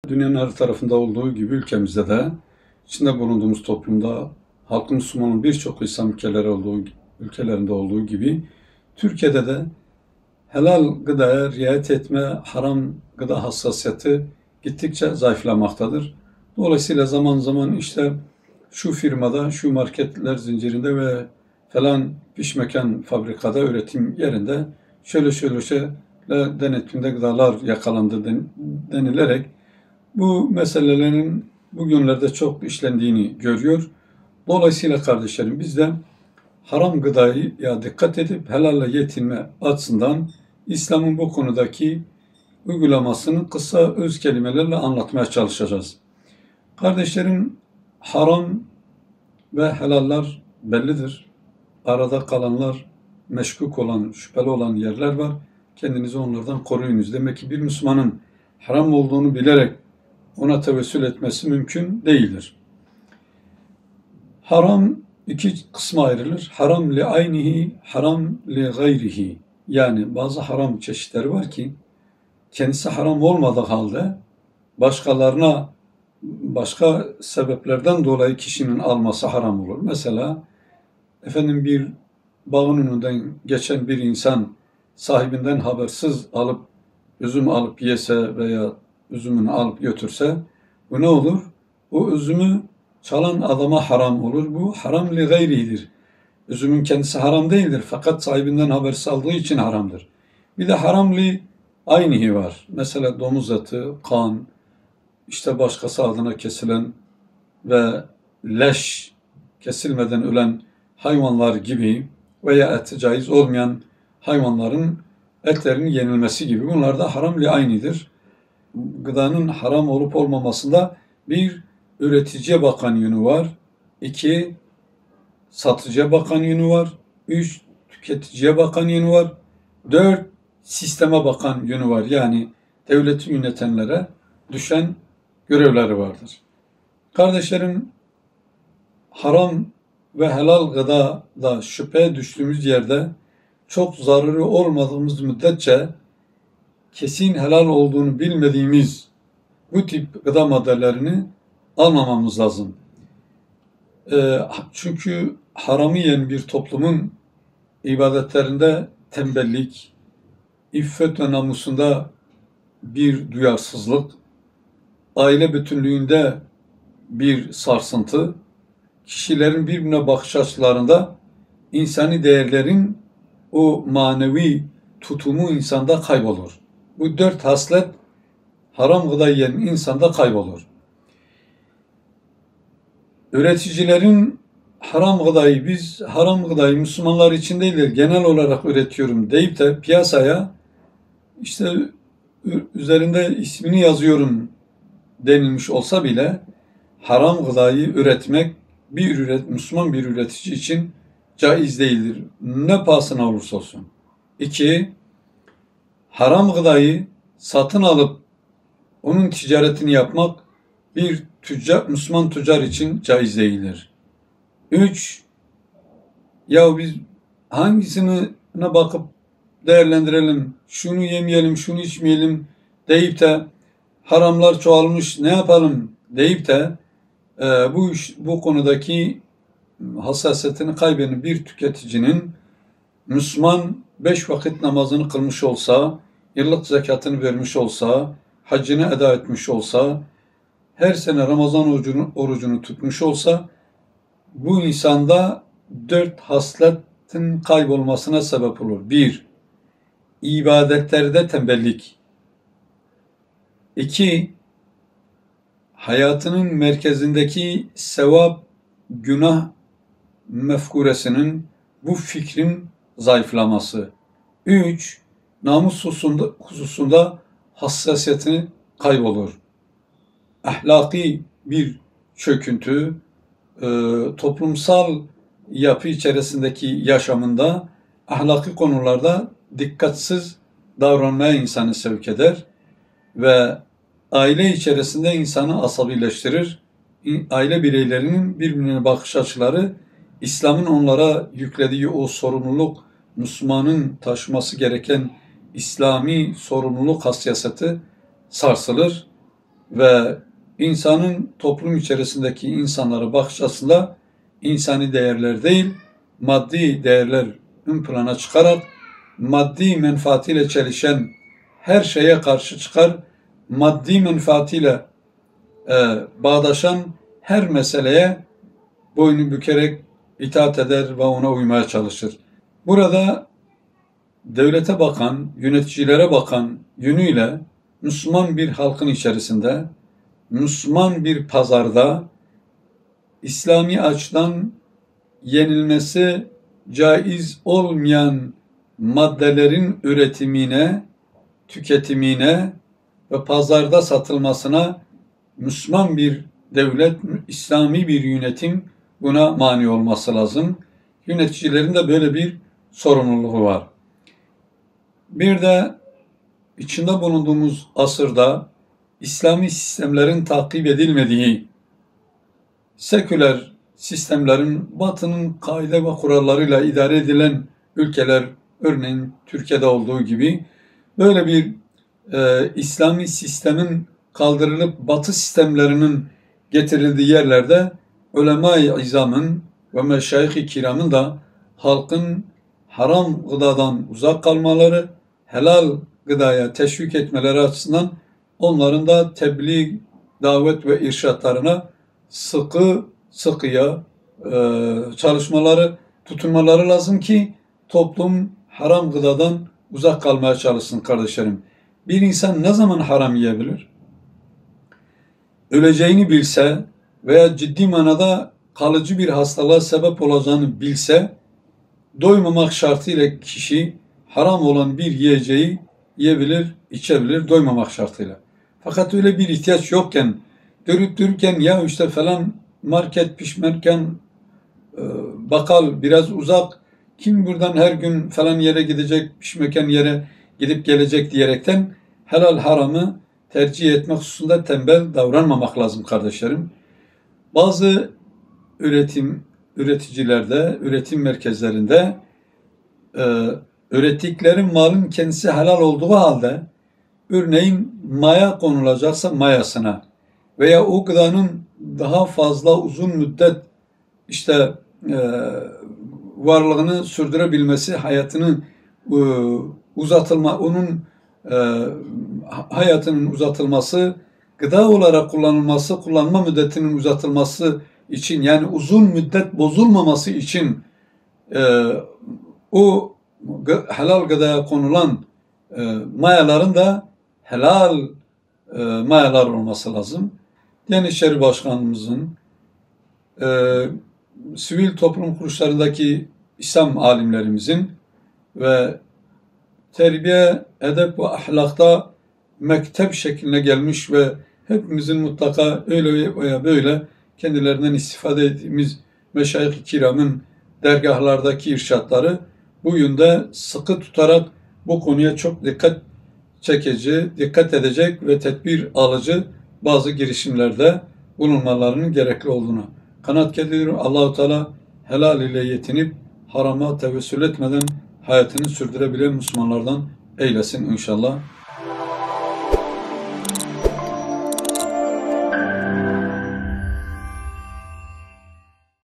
Dünyanın her tarafında olduğu gibi ülkemizde de içinde bulunduğumuz toplumda halkın Müslümanın birçok İslam ülkelerinde olduğu gibi Türkiye'de de helal gıdaya riayet etme, haram gıda hassasiyeti gittikçe zayıflamaktadır. Dolayısıyla zaman zaman işte şu firmada, şu marketler zincirinde ve falan pişmekan fabrikada, üretim yerinde şöyle denetimde gıdalar yakalandı denilerek bu meselelerin bugünlerde çok işlendiğini görüyor. Dolayısıyla kardeşlerim biz de haram gıdaya dikkat edip helalle yetinme açısından İslam'ın bu konudaki uygulamasını kısa öz kelimelerle anlatmaya çalışacağız. Kardeşlerim, haram ve helallar bellidir. Arada kalanlar, meşkuk olan, şüpheli olan yerler var. Kendinizi onlardan koruyunuz. Demek ki bir Müslümanın haram olduğunu bilerek ona tevessül etmesi mümkün değildir. Haram iki kısma ayrılır. Haram li aynihi, haram li gayrihi. Yani bazı haram çeşitleri var ki kendisi haram olmadığı halde başkalarına başka sebeplerden dolayı kişinin alması haram olur. Mesela bir bağın önünden geçen bir insan sahibinden habersiz üzüm alıp yese veya üzümünü alıp götürse bu ne olur? O üzümü çalan adama haram olur. Bu haram li gayridir. Üzümün kendisi haram değildir fakat sahibinden habersiz aldığı için haramdır. Bir de haram li aynihi var. Mesela domuz eti, kan, işte başkası adına kesilen ve leş kesilmeden ölen hayvanlar gibi veya eti caiz olmayan hayvanların etlerinin yenilmesi gibi bunlar da haram li aynidir. Gıdanın haram olup olmamasında bir, üreticiye bakan yönü var. 2, satıcıya bakan yönü var. 3, tüketiciye bakan yönü var. 4, sisteme bakan yönü var. Yani devleti yönetenlere düşen görevleri vardır. Kardeşlerim, haram ve helal gıdada şüpheye düştüğümüz yerde çok zararı olmadığımız müddetçe kesin helal olduğunu bilmediğimiz bu tip gıda maddelerini almamamız lazım. Çünkü haramı yiyen bir toplumun ibadetlerinde tembellik, iffet ve namusunda bir duyarsızlık, aile bütünlüğünde bir sarsıntı, kişilerin birbirine bakış açılarında insani değerlerin o manevi tutumu insanda kaybolur. Bu 4 haslet haram gıda yiyen insanda kaybolur. Üreticilerin haram gıdayı Müslümanlar için değil de genel olarak üretiyorum deyip de piyasaya işte üzerinde ismini yazıyorum denilmiş olsa bile haram gıdayı üretmek Müslüman bir üretici için caiz değildir. Ne pahasına olursa olsun. 2, haram gıdayı satın alıp onun ticaretini yapmak bir Müslüman tüccar için caiz değildir. 3, biz hangisine bakıp değerlendirelim, şunu yemeyelim, şunu içmeyelim deyip de haramlar çoğalmış ne yapalım deyip de bu konudaki hassasiyetini kaybeden bir tüketicinin Müslüman 5 vakit namazını kılmış olsa, yıllık zekatını vermiş olsa, haccını eda etmiş olsa, her sene Ramazan orucunu tutmuş olsa, bu insanda 4 hasletin kaybolmasına sebep olur. 1, ibadetlerde tembellik. 2, hayatının merkezindeki sevap, günah mefkuresinin, bu fikrin zayıflaması. 3, namus hususunda hassasiyetini kaybolur. Ahlaki bir çöküntü, toplumsal yapı içerisindeki yaşamında ahlaki konularda dikkatsiz davranmaya insanı sevk eder ve aile içerisinde insanı asabileştirir. Aile bireylerinin birbirine bakış açıları, İslam'ın onlara yüklediği o sorumluluk, Müslümanın taşıması gereken İslami sorumluluk hassasiyeti sarsılır. ve insanın toplum içerisindeki insanlara bakış açısında insani değerler değil, maddi değerler ön plana çıkarak maddi menfaatiyle çelişen her şeye karşı çıkar, maddi menfaatiyle bağdaşan her meseleye boynu bükerek itaat eder ve ona uymaya çalışır. Burada devlete bakan, yöneticilere bakan yönüyle Müslüman bir halkın içerisinde, Müslüman bir pazarda İslami açıdan yenilmesi caiz olmayan maddelerin üretimine, tüketimine ve pazarda satılmasına Müslüman bir devlet, İslami bir yönetim buna mani olması lazım. Yöneticilerin de böyle bir sorumluluğu var. Bir de içinde bulunduğumuz asırda İslami sistemlerin takip edilmediği, seküler sistemlerin Batı'nın kaide ve kurallarıyla idare edilen ülkeler, örneğin Türkiye'de olduğu gibi böyle bir İslami sistemin kaldırılıp Batı sistemlerinin getirildiği yerlerde ulema-i izamın ve meşayih-i kiramın da halkın haram gıdadan uzak kalmaları, helal gıdaya teşvik etmeleri açısından onların da tebliğ, davet ve irşatlarına sıkıya çalışmaları, tutunmaları lazım ki toplum haram gıdadan uzak kalmaya çalışsın kardeşlerim. Bir insan ne zaman haram yiyebilir? Öleceğini bilse veya ciddi manada kalıcı bir hastalığa sebep olacağını bilse, doymamak şartıyla kişi haram olan bir yiyeceği yiyebilir, içebilir doymamak şartıyla. Fakat öyle bir ihtiyaç yokken, durup dururken ya işte falan market, pişmerken, bakkal biraz uzak, kim buradan her gün falan yere gidecek, pişmeken yere gidip gelecek diyerekten helal haramı tercih etmek hususunda tembel davranmamak lazım kardeşlerim. Bazı üreticilerde, üretim merkezlerinde ürettikleri malın kendisi helal olduğu halde örneğin maya konulacaksa mayasına veya o gıdanın daha fazla uzun müddet işte varlığını sürdürebilmesi, hayatını onun hayatının uzatılması, gıda olarak kullanılması, kullanma müddetinin uzatılması için, yani uzun müddet bozulmaması için o helal gıdaya konulan mayaların da helal mayalar olması lazım. Diyanet İşleri Başkanımızın, sivil toplum kuruluşlarındaki İslam alimlerimizin ve terbiye, edep ve ahlakta mektep şekline gelmiş ve hepimizin mutlaka öyle veya böyle kendilerinden istifade ettiğimiz meşayih-i kiramın dergahlardaki irşatları bu yönde sıkı tutarak bu konuya çok dikkat çekici, dikkat edecek ve tedbir alıcı bazı girişimlerde bulunmalarının gerekli olduğunu kanaat getiriyorum. Allah-u Teala helal ile yetinip harama tevessül etmeden hayatını sürdürebilen Müslümanlardan eylesin inşallah.